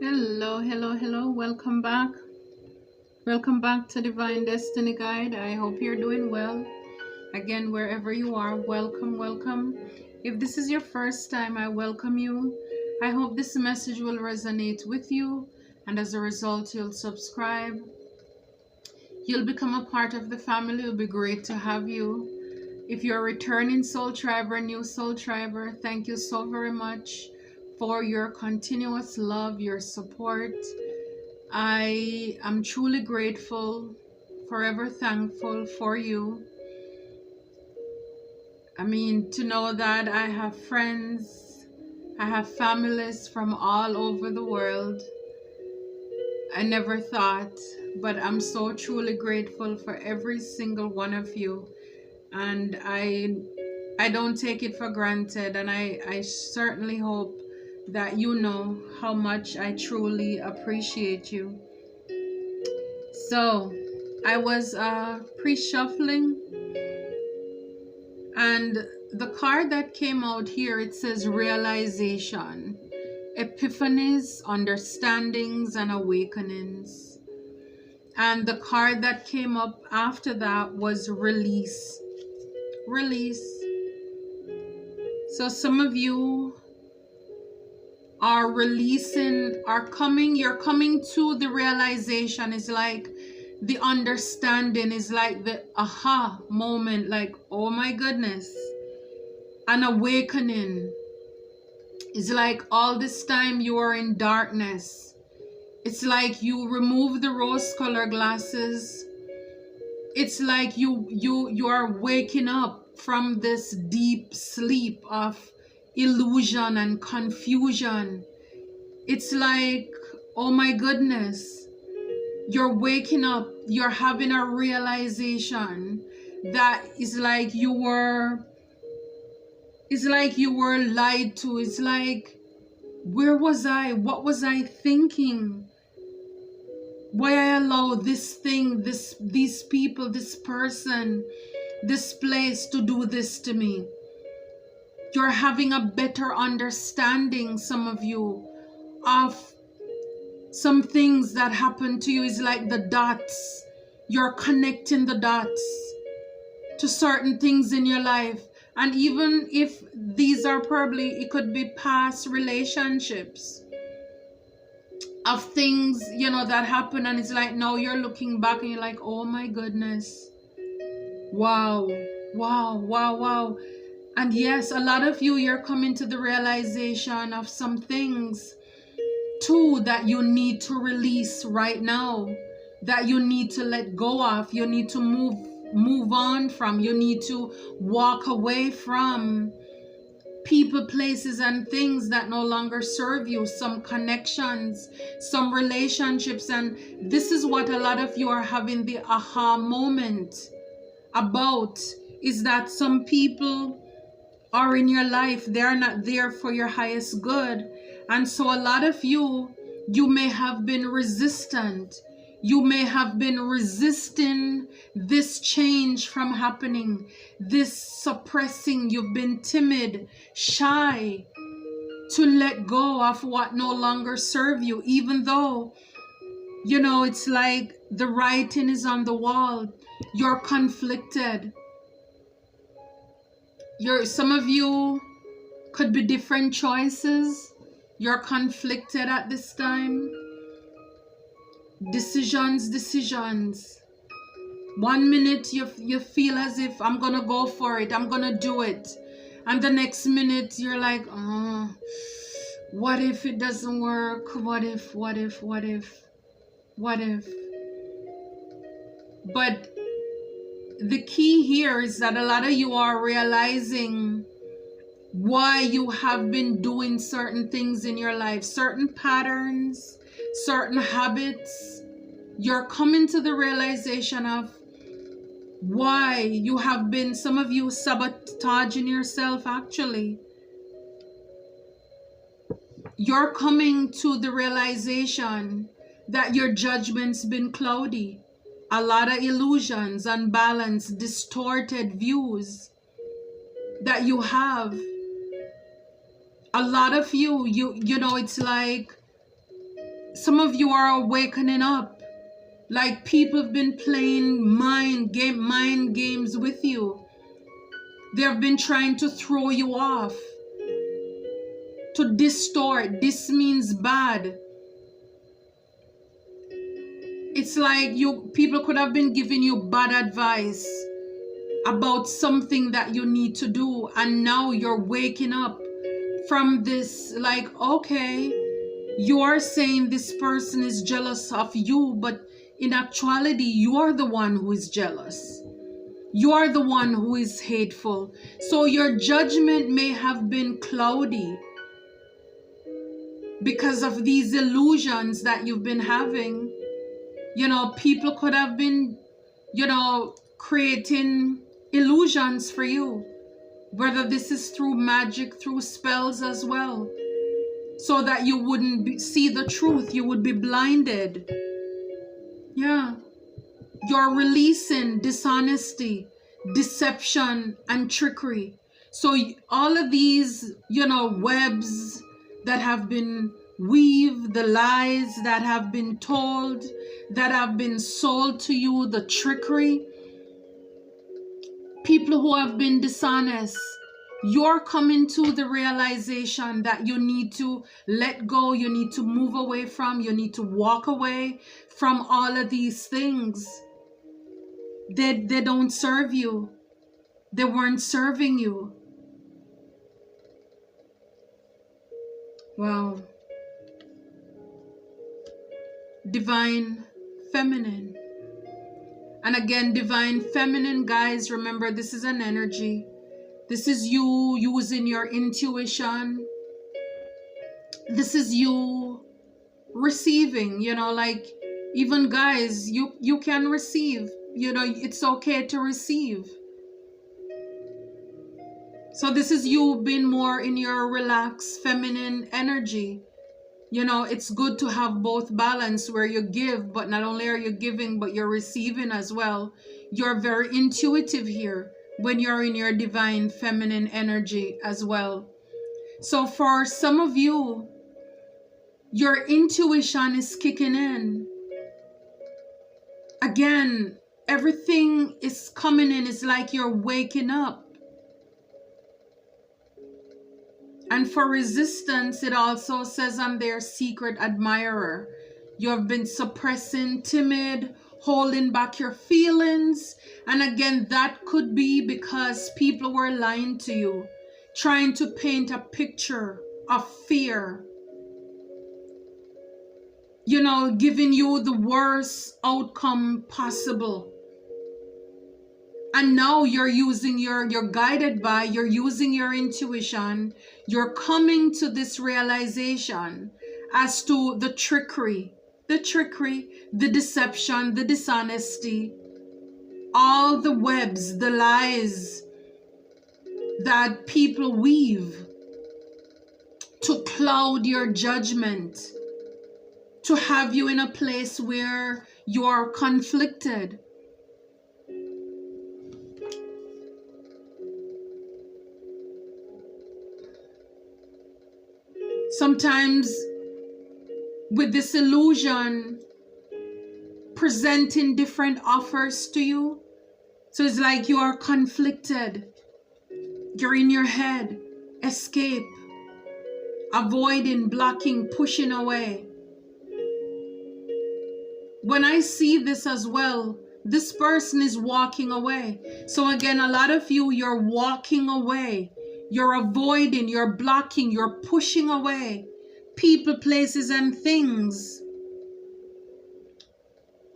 Hello, hello, hello. Welcome back. Welcome back to Divine Destiny Guide. I hope you're doing well. Again, wherever you are, welcome, welcome. If this is your first time, I welcome you. I hope this message will resonate with you, and as a result, you'll subscribe. You'll become a part of the family. It'll be great to have you. If you're a returning soul triber, new soul triber, thank you so very much for your continuous love, your support. I am truly grateful, forever thankful for you. I mean, to know that I have friends, I have families from all over the world. I never thought, but I'm so truly grateful for every single one of you. And I don't take it for granted, and I certainly hope that you know how much I truly appreciate you. So I was pre-shuffling, and the card that came out here, it says realization, epiphanies, understandings, and awakenings. And the card that came up after that was release. Release. So some of you are releasing, you're coming to the realization. It's like the understanding is like the aha moment, like, oh my goodness. An awakening. It's like all this time you are in darkness. It's like you remove the rose-colored glasses. It's like you are waking up from this deep sleep of illusion and confusion. It's like, oh my goodness, you're waking up, you're having a realization that is like you were lied to. It's like, where was I? What was I thinking? Why I allow this thing, these people, this person, this place to do this to me? You're having a better understanding, some of you, of some things that happen to you. Is like the dots. You're connecting the dots to certain things in your life. And even if these are probably, it could be past relationships of things, you know, that happen, and it's like now you're looking back and you're like, oh my goodness, wow, wow, wow, wow. And yes, a lot of you're coming to the realization of some things too that you need to release right now, that you need to let go of, you need to move on from, you need to walk away from people, places, and things that no longer serve you, some connections, some relationships. And this is what a lot of you are having the aha moment about, is that some people are in your life, they're not there for your highest good. And so a lot of you may have been resistant. You may have been resisting this change from happening, this suppressing. You've been timid, shy to let go of what no longer serve you, even though, you know, it's like the writing is on the wall. You're conflicted. Some of you could be different choices. You're conflicted at this time. Decisions. 1 minute you feel as if, I'm gonna go for it, I'm gonna do it, and the next minute you're like, oh, what if it doesn't work? What if? But the key here is that a lot of you are realizing why you have been doing certain things in your life, certain patterns, certain habits. You're coming to the realization of why you have been, some of you, sabotaging yourself. Actually, you're coming to the realization that your judgment's been cloudy. A lot of illusions, unbalanced, distorted views that you have. A lot of you know, it's like Some of you are awakening up. Like people have been playing mind games with you. They have been trying to throw you off, to distort. This means bad. It's like people could have been giving you bad advice about something that you need to do, and now you're waking up from this, like, okay, you are saying this person is jealous of you, but in actuality you are the one who is jealous. You are the one who is hateful. So your judgment may have been cloudy because of these illusions that you've been having. You know, people could have been, you know, creating illusions for you, whether this is through magic, through spells as well, so that you wouldn't see the truth. You would be blinded. Yeah. You're releasing dishonesty, deception, and trickery. So all of these, you know, webs that have been weaved, the lies that have been told, that have been sold to you, the trickery, people who have been dishonest, you're coming to the realization that you need to let go, you need to move away from, you need to walk away from all of these things. They don't serve you. They weren't serving you. Wow. Divine feminine. And again, divine feminine, guys, remember, this is an energy. This is you using your intuition. This is you receiving, you know, like, even guys, you can receive, you know, it's okay to receive. So this is you being more in your relaxed feminine energy. You know, it's good to have both balance where you give, but not only are you giving, but you're receiving as well. You're very intuitive here when you're in your divine feminine energy as well. So for some of you, your intuition is kicking in. Again, everything is coming in. It's like you're waking up. And for resistance, it also says on their secret admirer. You have been suppressing, timid, holding back your feelings. And again, that could be because people were lying to you, trying to paint a picture of fear. You know, giving you the worst outcome possible. And now you're using you're guided by, you're using your intuition. You're coming to this realization as to the trickery, the deception, the dishonesty, all the webs, the lies that people weave to cloud your judgment, to have you in a place where you're conflicted. Sometimes with this illusion presenting different offers to you. So it's like you are conflicted. You're in your head. Escape. Avoiding, blocking, pushing away. When I see this as well, this person is walking away. So again, a lot of you, you're walking away. You're avoiding, you're blocking, you're pushing away people, places, and things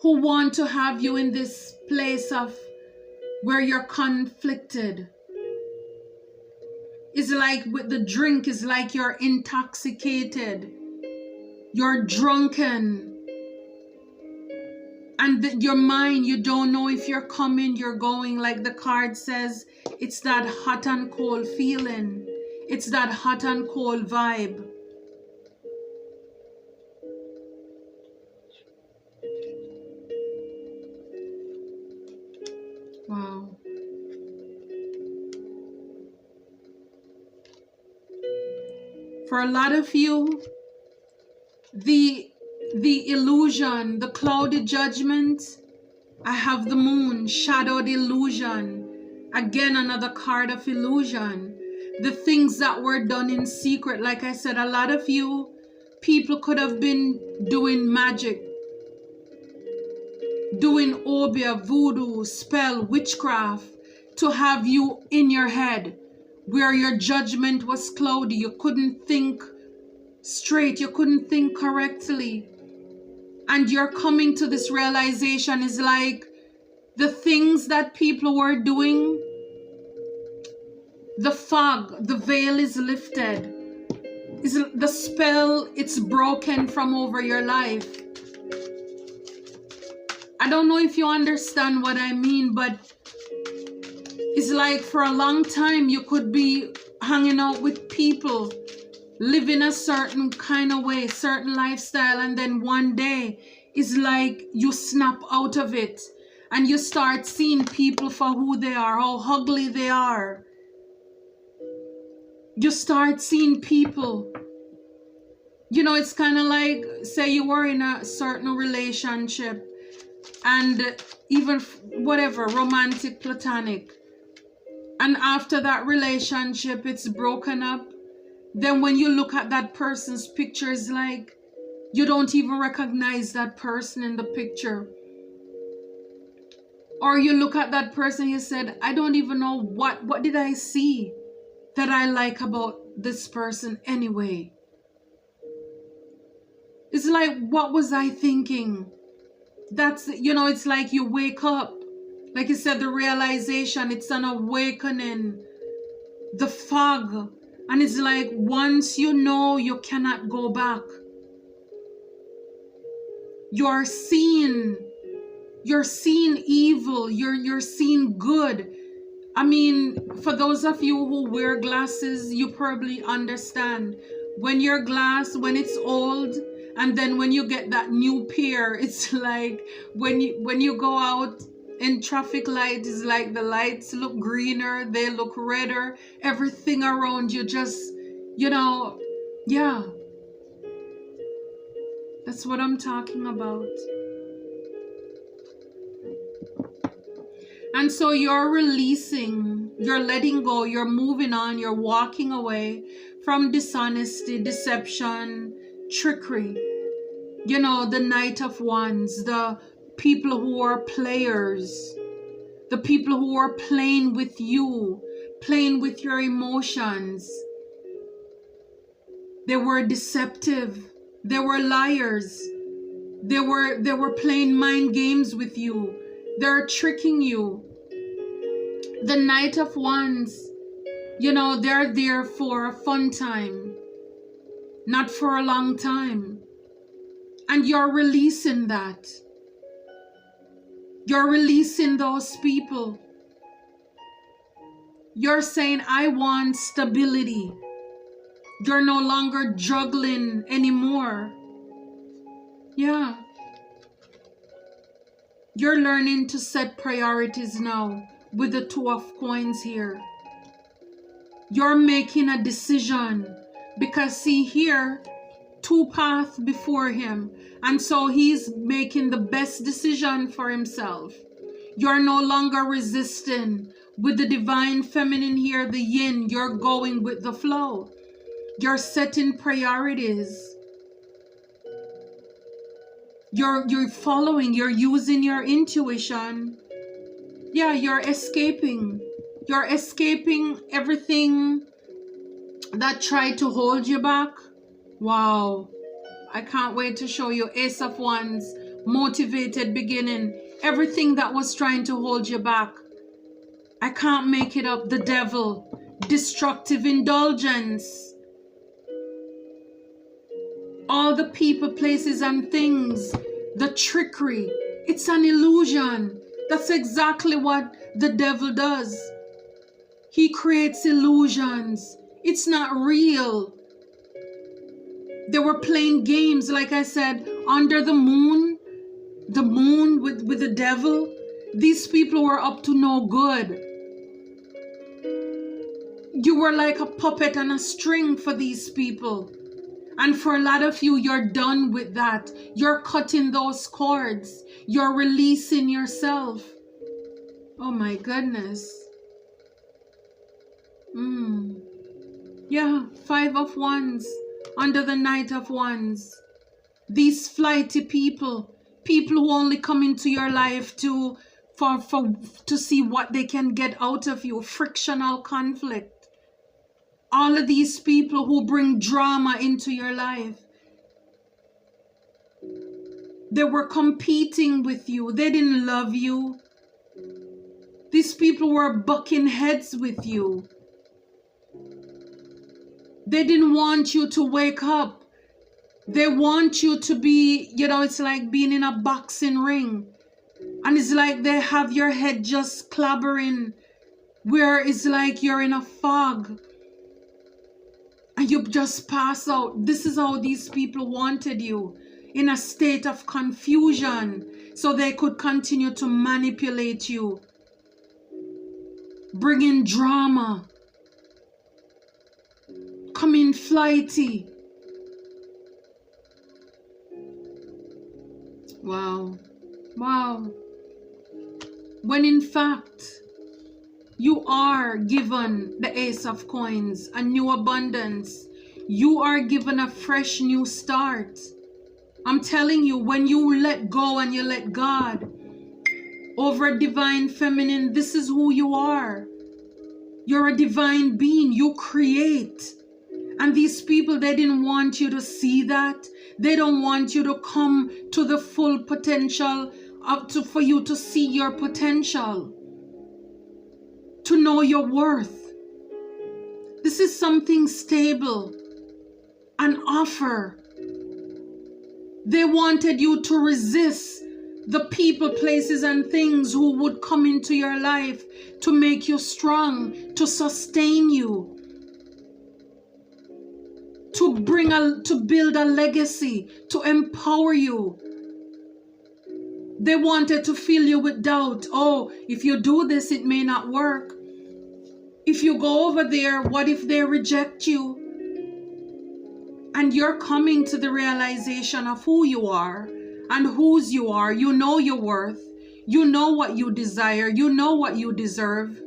who want to have you in this place of where you're conflicted. It's like with the drink, it's like you're intoxicated. You're drunken. And your mind, you don't know if you're coming, you're going. Like the card says, it's that hot and cold feeling. It's that hot and cold vibe. Wow. For a lot of you, the the illusion, the clouded judgment. I have the moon, shadowed illusion. Again, another card of illusion. The things that were done in secret. Like I said, a lot of you people could have been doing magic, doing obia, voodoo, spell, witchcraft to have you in your head where your judgment was cloudy. You couldn't think straight. You couldn't think correctly. And you're coming to this realization is like the things that people were doing, the fog, the veil is lifted. Is the spell, it's broken from over your life. I don't know if you understand what I mean, but it's like for a long time you could be hanging out with people, living a certain kind of way, certain lifestyle, and then one day it's like you snap out of it and you start seeing people for who they are, how ugly they are. You start seeing people, you know, it's kind of like, say you were in a certain relationship and even whatever, romantic, platonic, and after that relationship it's broken up. Then when you look at that person's picture, it's like you don't even recognize that person in the picture. Or you look at that person, you said, I don't even know what did I see that I like about this person anyway. It's like, what was I thinking? That's, you know, it's like you wake up. Like you said, the realization, it's an awakening. The fog. And it's like once you know, you cannot go back. You're seeing evil, you're seeing good. I mean, for those of you who wear glasses, you probably understand. When your glass, when it's old, and then when you get that new pair, it's like when you go out in traffic light, it's like the lights look greener, they look redder, everything around you just, you know, yeah. That's what I'm talking about. And so you're releasing, you're letting go, you're moving on, you're walking away from dishonesty, deception, trickery. You know, the Knight of Wands, the people who are players, the people who are playing with you, playing with your emotions. They were deceptive. They were liars. They were playing mind games with you. They're tricking you. The Knight of Wands, you know, they're there for a fun time, not for a long time. And you're releasing that. You're releasing those people. You're saying, I want stability. You're no longer juggling anymore. Yeah. You're learning to set priorities now with the Two of Coins here. You're making a decision because see here, two paths before him. And so he's making the best decision for himself. You're no longer resisting. With the divine feminine here, the yin, you're going with the flow. You're setting priorities. You're following, you're using your intuition. Yeah, you're escaping. You're escaping everything that tried to hold you back. Wow. I can't wait to show you Ace of Wands, motivated beginning. Everything that was trying to hold you back. I can't make it up. The devil. Destructive indulgence. All the people, places, and things. The trickery. It's an illusion. That's exactly what the devil does. He creates illusions. It's not real. They were playing games, like I said, under the moon with the devil. These people were up to no good. You were like a puppet on a string for these people. And for a lot of you, you're done with that. You're cutting those cords. You're releasing yourself. Oh my goodness. Yeah, 5 of Wands under the Knight of Wands. These flighty people who only come into your life to see what they can get out of you. Frictional conflict. All of these people who bring drama into your life. They were competing with you. They didn't love you. These people were bucking heads with you. They didn't want you to wake up. They want you to be, it's like being in a boxing ring. And it's like they have your head just clobbering, where it's like you're in a fog. And you just pass out. This is how these people wanted you, in a state of confusion, so they could continue to manipulate you, bring in drama, come in flighty. Wow. Wow. When in fact, you are given the Ace of Coins, a new abundance. You are given a fresh new start. I'm telling you, when you let go and you let God over divine feminine, this is who you are. You're a divine being. You create. And these people, they didn't want you to see that. They don't want you to come to the full potential for you to see your potential, to know your worth. This is something stable, an offer. They wanted you to resist the people, places, and things who would come into your life to make you strong, to sustain you, to build a legacy, to empower you. They wanted to fill you with doubt. Oh, if you do this, it may not work. If you go over there, what if they reject you? And you're coming to the realization of who you are and whose you are. You know your worth. You know what you desire. You know what you deserve.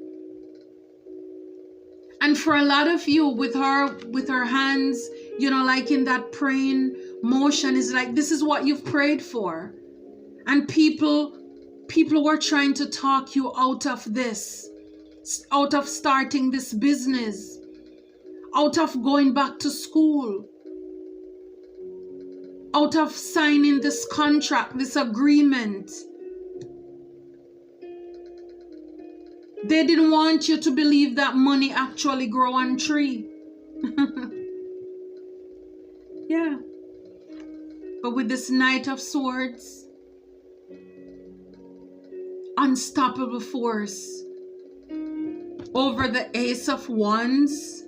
And for a lot of you, with her hands, like in that praying motion, is like, this is what you've prayed for. And people were trying to talk you out of this, out of starting this business, out of going back to school, out of signing this contract, this agreement. They didn't want you to believe that money actually grow on tree. Yeah. But with this Knight of Swords, unstoppable force over the Ace of Wands.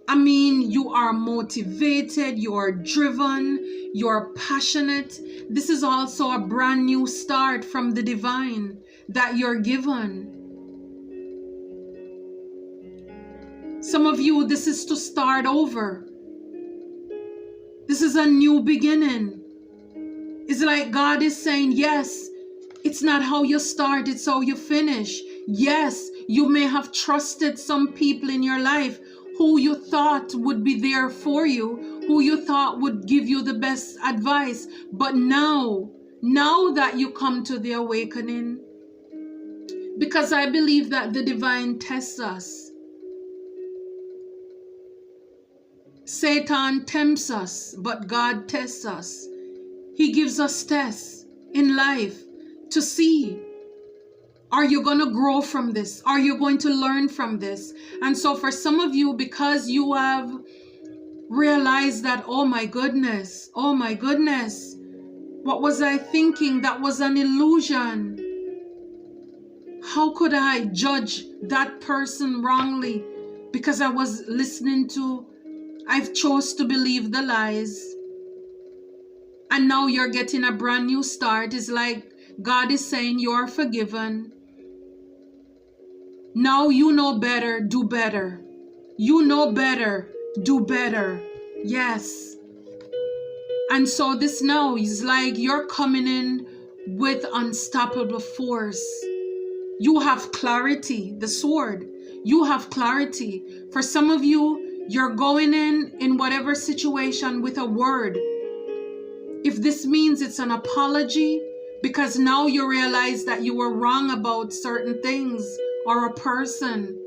I mean, you are motivated, you are driven, you are passionate. This is also a brand new start from the divine that you're given. Some of you, this is to start over. This is a new beginning. It's like God is saying, yes, it's not how you start, it's how you finish. Yes, you may have trusted some people in your life who you thought would be there for you, who you thought would give you the best advice. But now that you come to the awakening, because I believe that the divine tests us. Satan tempts us, but God tests us. He gives us tests in life to see, are you going to grow from this? Are you going to learn from this? And so for some of you, because you have realized that, oh my goodness, what was I thinking? That was an illusion. How could I judge that person wrongly? Because I was I've chose to believe the lies. And now you're getting a brand new start. It's like God is saying you're forgiven. Now you know better, do better. You know better, do better. Yes. And so this now is like you're coming in with unstoppable force. You have clarity, the sword. You have clarity. For some of you, you're going in whatever situation with a word. If this means it's an apology, because now you realize that you were wrong about certain things or a person.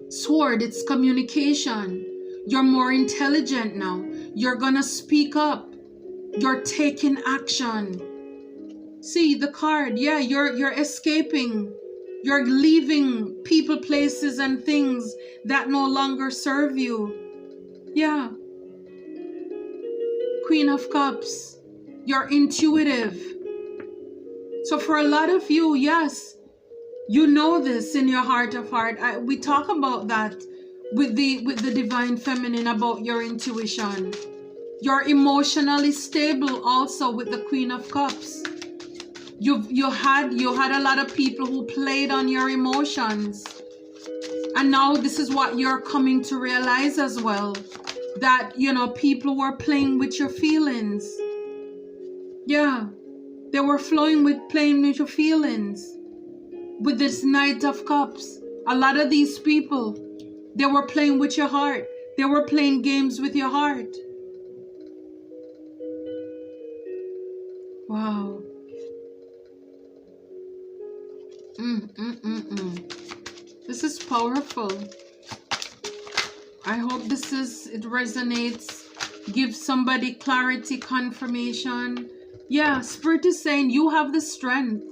Sword, it's communication. You're more intelligent now. You're gonna speak up. You're taking action. See the card, yeah, you're escaping. You're leaving people, places, and things that no longer serve you. Yeah. Queen of Cups. You're intuitive. So for a lot of you, yes, you know this in your heart of heart. We talk about that with the divine feminine, about your intuition. You're emotionally stable also with the Queen of Cups. You had a lot of people who played on your emotions, and now this is what you're coming to realize as well, that people were playing with your feelings. Yeah, they were playing with your feelings. With this Knight of Cups, a lot of these people, they were playing with your heart. They were playing games with your heart. Wow. This is powerful. I hope it resonates. Give somebody clarity, confirmation. Yeah, Spirit is saying you have the strength.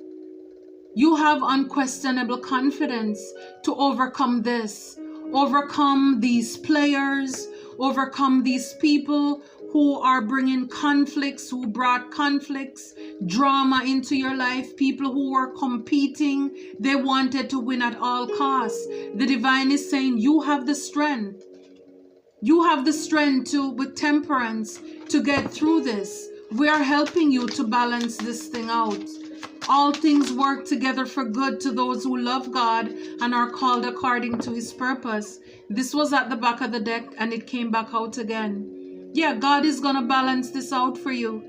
You have unquestionable confidence to overcome this. Overcome these players. Overcome these people who are bringing conflicts, who brought conflicts, drama into your life, people who were competing, they wanted to win at all costs. The divine is saying you have the strength. You have the strength with temperance, to get through this. We are helping you to balance this thing out. All things work together for good to those who love God and are called according to his purpose. This was at the back of the deck and it came back out again. Yeah, God is going to balance this out for you.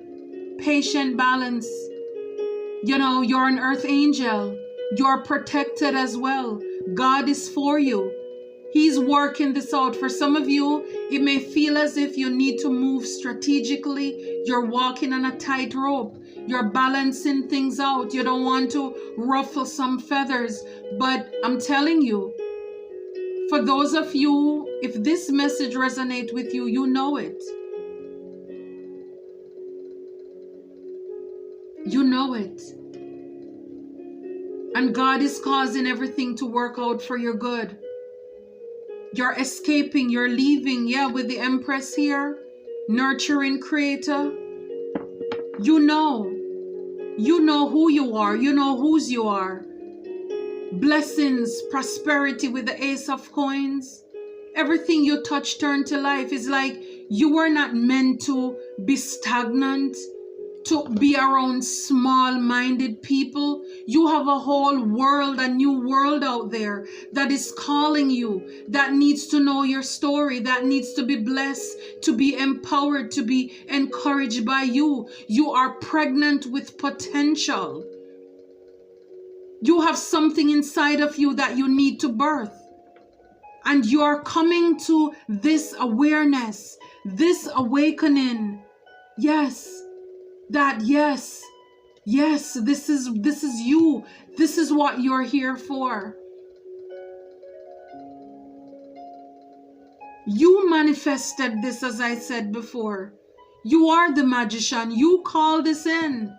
Patient balance. You're an earth angel. You're protected as well. God is for you. He's working this out. For some of you, it may feel as if you need to move strategically. You're walking on a tightrope. You're balancing things out. You don't want to ruffle some feathers. But I'm telling you, for those of you, if this message resonates with you, you know it. You know it. And God is causing everything to work out for your good. You're escaping, you're leaving. Yeah, with the Empress here, nurturing creator. You know who you are. You know whose you are. Blessings, prosperity with the Ace of Coins. Everything you touch turn to life. Is like you were not meant to be stagnant, to be around small-minded people. You have a whole world, a new world out there that is calling you, that needs to know your story, that needs to be blessed, to be empowered, to be encouraged by you. You are pregnant with potential. You have something inside of you that you need to birth. And you are coming to this awareness, this awakening. Yes. That yes, this is you. This is what you're here for. You manifested this, as I said before. You are the magician. You called this in.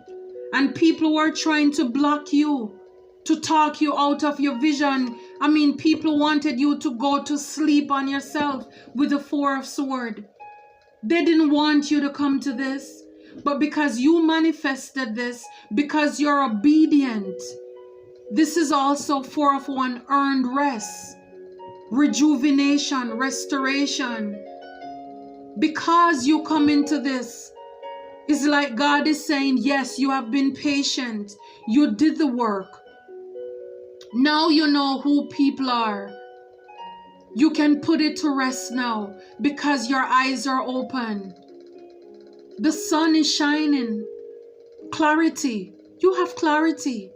And people were trying to block you, to talk you out of your vision. I mean, people wanted you to go to sleep on yourself with the Four of Swords. They didn't want you to come to this. But because you manifested this, because you're obedient, this is also Four of Wands, earned rest, rejuvenation, restoration. Because you come into this, it's like God is saying, yes, you have been patient. You did the work. Now you know who people are. You can put it to rest now because your eyes are open. The sun is shining. Clarity. You have clarity.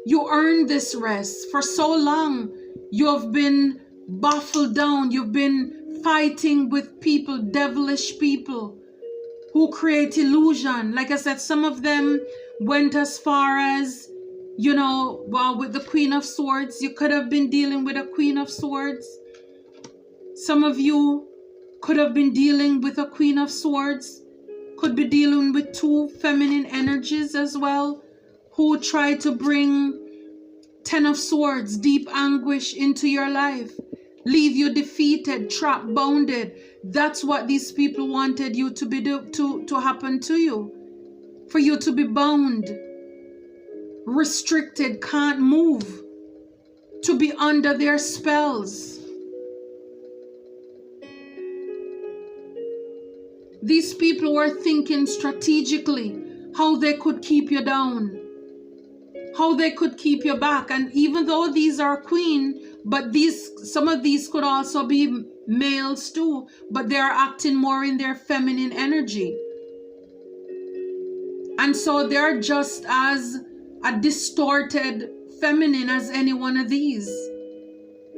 You earned this rest. For so long, you have been baffled down. You've been fighting with people, devilish people who create illusion. Like I said, some of them went as far as, you know, well, with the Queen of Swords, you could have been dealing with a Queen of Swords. Some of you could have been dealing with a Queen of Swords, could be dealing with two feminine energies as well, who try to bring Ten of Swords, deep anguish into your life, leave you defeated, trapped, bounded. That's what these people wanted you to be to happen to you, for you to be bound, restricted, can't move, to be under their spells. These people were thinking strategically how they could keep you down, how they could keep you back. And even though these are queen, but some of these could also be males too, but they are acting more in their feminine energy. And so they're just as a distorted feminine as any one of these.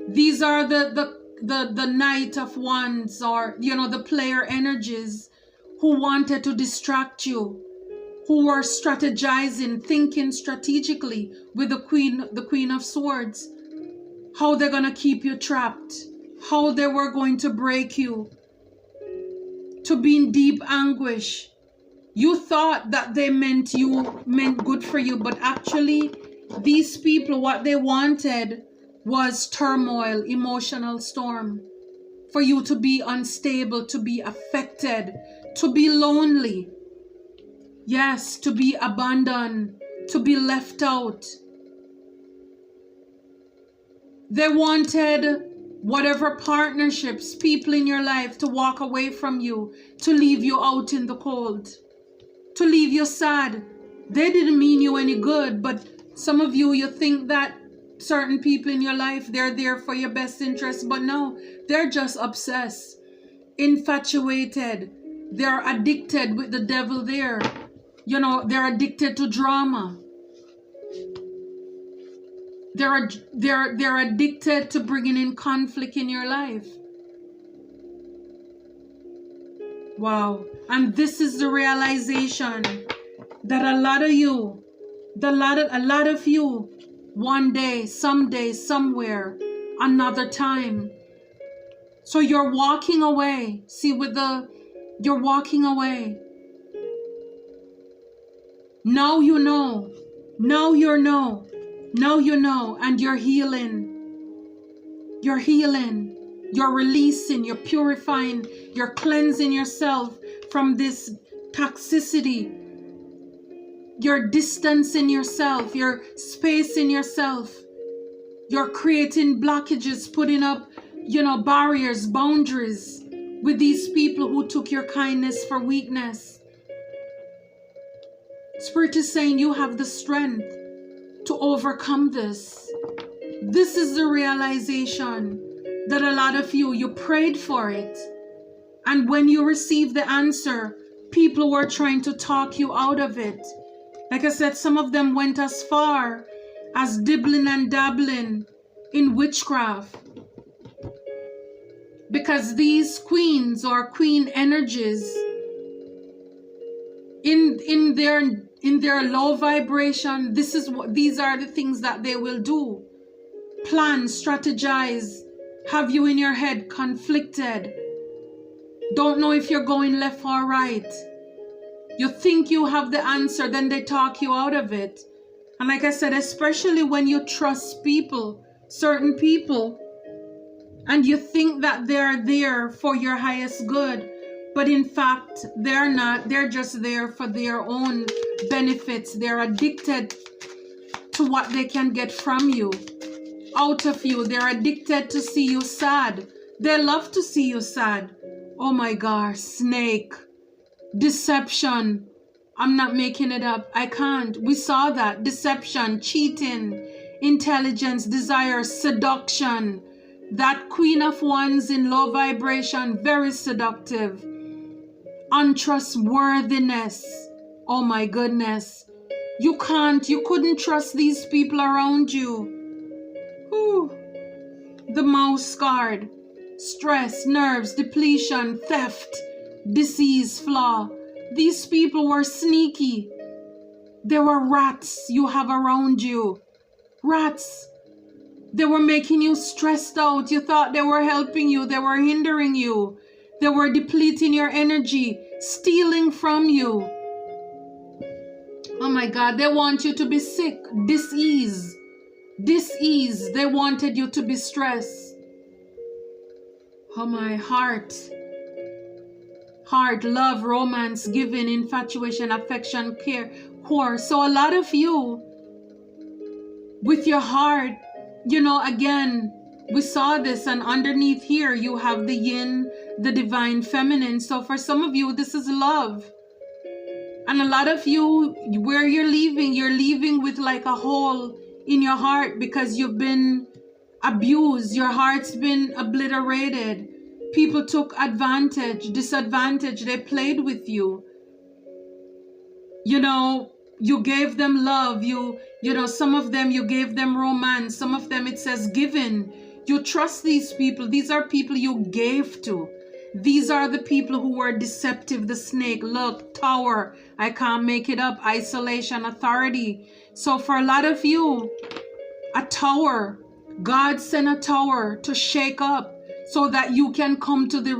These are the Knight of Wands, or, you know, the player energies who wanted to distract you, who were strategizing, thinking strategically with the Queen of Swords, how they're going to keep you trapped, how they were going to break you, to be in deep anguish. You thought that they meant good for you, but actually these people, what they wanted was turmoil, emotional storm, for you to be unstable, to be affected, to be lonely. Yes, to be abandoned, to be left out. They wanted whatever partnerships, people in your life to walk away from you, to leave you out in the cold, to leave you sad. They didn't mean you any good, but some of you, you think that certain people in your life, they're there for your best interest, but no, they're just obsessed, infatuated. They're addicted with the devil there. You know, they're addicted to drama. They're addicted to bringing in conflict in your life. Wow. And this is the realization that a lot of you, a lot of you, one day, someday, somewhere, another time. So you're walking away. See, you're walking away. Now you know. Now you know. Now you know, and you're healing. You're healing. You're releasing. You're purifying. You're cleansing yourself from this toxicity. You're distancing yourself. You're spacing yourself. You're creating blockages, putting up, you know, barriers, boundaries with these people who took your kindness for weakness. Spirit is saying you have the strength to overcome this. This is the realization that a lot of you prayed for it. And when you received the answer, people were trying to talk you out of it. Like I said, some of them went as far as dibbling and dabbling in witchcraft. Because these queens or queen energies, in their low vibration, these are the things that they will do. Plan, strategize, have you in your head conflicted. Don't know if you're going left or right. You think you have the answer, then they talk you out of it. And like I said, especially when you trust people, certain people, and you think that they're there for your highest good, but in fact, they're not. They're just there for their own benefits. They're addicted to what they can get from you, out of you. They're addicted to see you sad. They love to see you sad. Oh my gosh, snake. Deception. I'm not making it up. I can't. We saw that. Deception, cheating, intelligence, desire, seduction. That Queen of Wands in low vibration, very seductive. Untrustworthiness. Oh my goodness. You couldn't trust these people around you. Whew. The mouse card. Stress, nerves, depletion, theft, disease, flaw. These people were sneaky. There were rats you have around you. Rats. They were making you stressed out. You thought they were helping you. They were hindering you. They were depleting your energy, stealing from you. Oh my God, they want you to be sick, dis-ease. Dis-ease. They wanted you to be stressed. Oh my heart. Heart, love, romance, giving, infatuation, affection, care, core. So a lot of you, with your heart, you know, again, we saw this, and underneath here you have the yin, the divine feminine. So for some of you, this is love. And a lot of you, where you're leaving with like a hole in your heart because you've been abused. Your heart's been obliterated. People took advantage, disadvantage. They played with you. You know, you gave them love. You know, some of them you gave them romance. Some of them it says given. You trust these people. These are people you gave to. These are the people who were deceptive. The snake, look, tower. I can't make it up. Isolation, authority. So for a lot of you, a tower. God sent a tower to shake up so that you can come to the